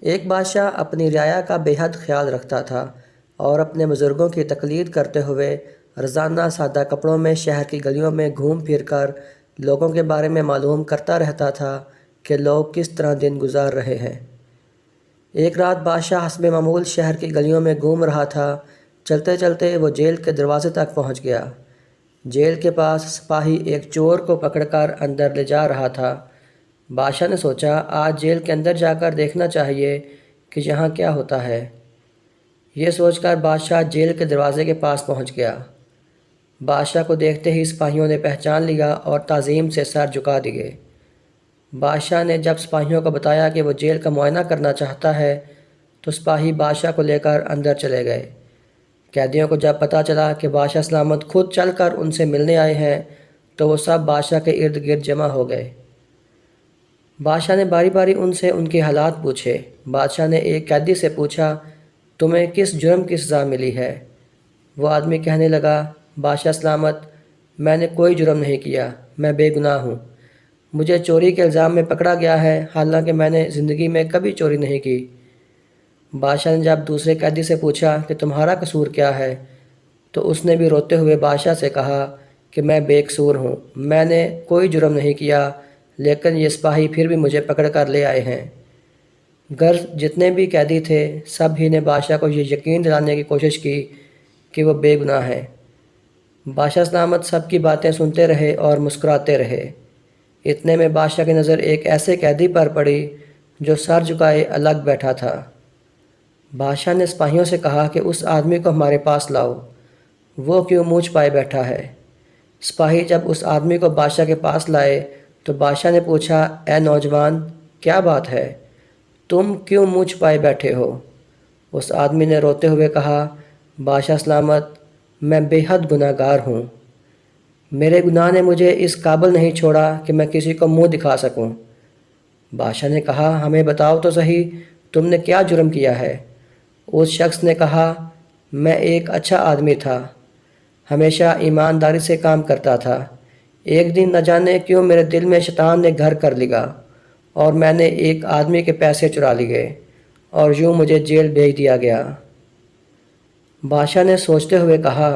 ایک بادشاہ اپنی رعایا کا بے حد خیال رکھتا تھا اور اپنے بزرگوں کی تقلید کرتے ہوئے روزانہ سادہ کپڑوں میں شہر کی گلیوں میں گھوم پھر کر لوگوں کے بارے میں معلوم کرتا رہتا تھا کہ لوگ کس طرح دن گزار رہے ہیں۔ ایک رات بادشاہ حسب معمول شہر کی گلیوں میں گھوم رہا تھا۔ چلتے چلتے وہ جیل کے دروازے تک پہنچ گیا۔ جیل کے پاس سپاہی ایک چور کو پکڑ کر اندر لے جا رہا تھا۔ بادشاہ نے سوچا آج جیل کے اندر جا کر دیکھنا چاہیے کہ یہاں کیا ہوتا ہے۔ یہ سوچ کر بادشاہ جیل کے دروازے کے پاس پہنچ گیا۔ بادشاہ کو دیکھتے ہی سپاہیوں نے پہچان لیا اور تعظیم سے سر جھکا دیے۔ بادشاہ نے جب سپاہیوں کو بتایا کہ وہ جیل کا معائنہ کرنا چاہتا ہے تو سپاہی بادشاہ کو لے کر اندر چلے گئے۔ قیدیوں کو جب پتہ چلا کہ بادشاہ سلامت خود چل کر ان سے ملنے آئے ہیں تو وہ سب بادشاہ کے ارد گرد جمع ہو گئے۔ بادشاہ نے باری باری ان سے ان کے حالات پوچھے۔ بادشاہ نے ایک قیدی سے پوچھا تمہیں کس جرم کی سزا ملی ہے؟ وہ آدمی کہنے لگا بادشاہ سلامت میں نے کوئی جرم نہیں کیا، میں بے گناہ ہوں۔ مجھے چوری کے الزام میں پکڑا گیا ہے حالانکہ میں نے زندگی میں کبھی چوری نہیں کی۔ بادشاہ نے جب دوسرے قیدی سے پوچھا کہ تمہارا قصور کیا ہے تو اس نے بھی روتے ہوئے بادشاہ سے کہا کہ میں بے قصور ہوں، میں نے کوئی جرم نہیں کیا، لیکن یہ سپاہی پھر بھی مجھے پکڑ کر لے آئے ہیں۔ غرض جتنے بھی قیدی تھے سب ہی نے بادشاہ کو یہ یقین دلانے کی کوشش کی کہ وہ بے گناہ ہے۔ بادشاہ سلامت سب کی باتیں سنتے رہے اور مسکراتے رہے۔ اتنے میں بادشاہ کی نظر ایک ایسے قیدی پر پڑی جو سر جھکائے الگ بیٹھا تھا۔ بادشاہ نے سپاہیوں سے کہا کہ اس آدمی کو ہمارے پاس لاؤ، وہ کیوں منہ چھپائے بیٹھا ہے؟ سپاہی جب اس آدمی کو بادشاہ کے پاس لائے تو بادشاہ نے پوچھا اے نوجوان کیا بات ہے، تم کیوں منہ چھپائے بیٹھے ہو؟ اس آدمی نے روتے ہوئے کہا بادشاہ سلامت میں بے حد گناہ گار ہوں، میرے گناہ نے مجھے اس قابل نہیں چھوڑا کہ میں کسی کو منہ دکھا سکوں۔ بادشاہ نے کہا ہمیں بتاؤ تو صحیح تم نے کیا جرم کیا ہے؟ اس شخص نے کہا میں ایک اچھا آدمی تھا، ہمیشہ ایمانداری سے کام کرتا تھا، ایک دن نہ جانے کیوں میرے دل میں شیطان نے گھر کر لیا اور میں نے ایک آدمی کے پیسے چرا لیے اور یوں مجھے جیل بھیج دیا گیا۔ بادشاہ نے سوچتے ہوئے کہا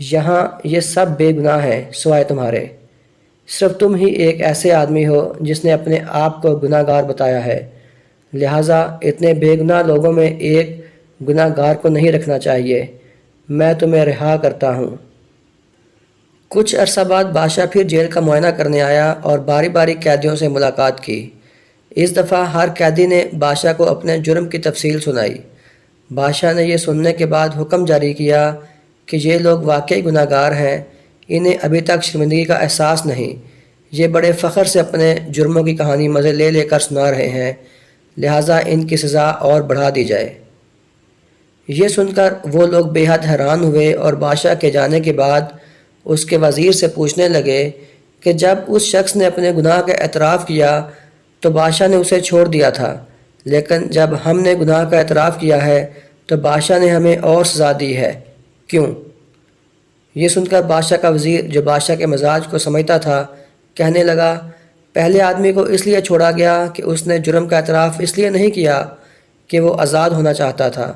یہاں یہ سب بے گناہ ہیں سوائے تمہارے، صرف تم ہی ایک ایسے آدمی ہو جس نے اپنے آپ کو گناہ گار بتایا ہے، لہٰذا اتنے بے گناہ لوگوں میں ایک گناہ گار کو نہیں رکھنا چاہیے، میں تمہیں رہا کرتا ہوں۔ کچھ عرصہ بعد بادشاہ پھر جیل کا معائنہ کرنے آیا اور باری باری قیدیوں سے ملاقات کی۔ اس دفعہ ہر قیدی نے بادشاہ کو اپنے جرم کی تفصیل سنائی۔ بادشاہ نے یہ سننے کے بعد حکم جاری کیا کہ یہ لوگ واقعی گناہ گار ہیں، انہیں ابھی تک شرمندگی کا احساس نہیں، یہ بڑے فخر سے اپنے جرموں کی کہانی مزے لے لے کر سنا رہے ہیں، لہٰذا ان کی سزا اور بڑھا دی جائے۔ یہ سن کر وہ لوگ بے حد حیران ہوئے اور بادشاہ کے جانے کے بعد اس کے وزیر سے پوچھنے لگے کہ جب اس شخص نے اپنے گناہ کا اعتراف کیا تو بادشاہ نے اسے چھوڑ دیا تھا، لیکن جب ہم نے گناہ کا اعتراف کیا ہے تو بادشاہ نے ہمیں اور سزا دی ہے، کیوں؟ یہ سن کر بادشاہ کا وزیر جو بادشاہ کے مزاج کو سمجھتا تھا کہنے لگا پہلے آدمی کو اس لیے چھوڑا گیا کہ اس نے جرم کا اعتراف اس لیے نہیں کیا کہ وہ آزاد ہونا چاہتا تھا،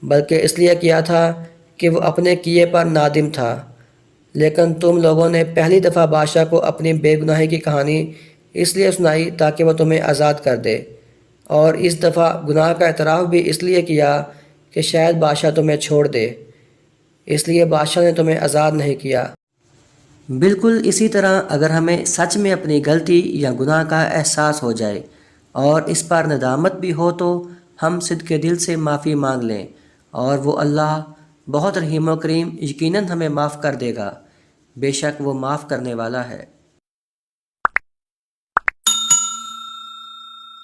بلکہ اس لیے کیا تھا کہ وہ اپنے کیے پر نادم تھا، لیکن تم لوگوں نے پہلی دفعہ بادشاہ کو اپنی بے گناہی کی کہانی اس لیے سنائی تاکہ وہ تمہیں آزاد کر دے، اور اس دفعہ گناہ کا اعتراف بھی اس لیے کیا کہ شاید بادشاہ تمہیں چھوڑ دے، اس لیے بادشاہ نے تمہیں آزاد نہیں کیا۔ بالکل اسی طرح اگر ہمیں سچ میں اپنی غلطی یا گناہ کا احساس ہو جائے اور اس پر ندامت بھی ہو تو ہم صدق دل سے معافی مانگ لیں اور وہ اللہ بہت رحیم و کریم یقیناً ہمیں معاف کر دے گا، بے شک وہ معاف کرنے والا ہے۔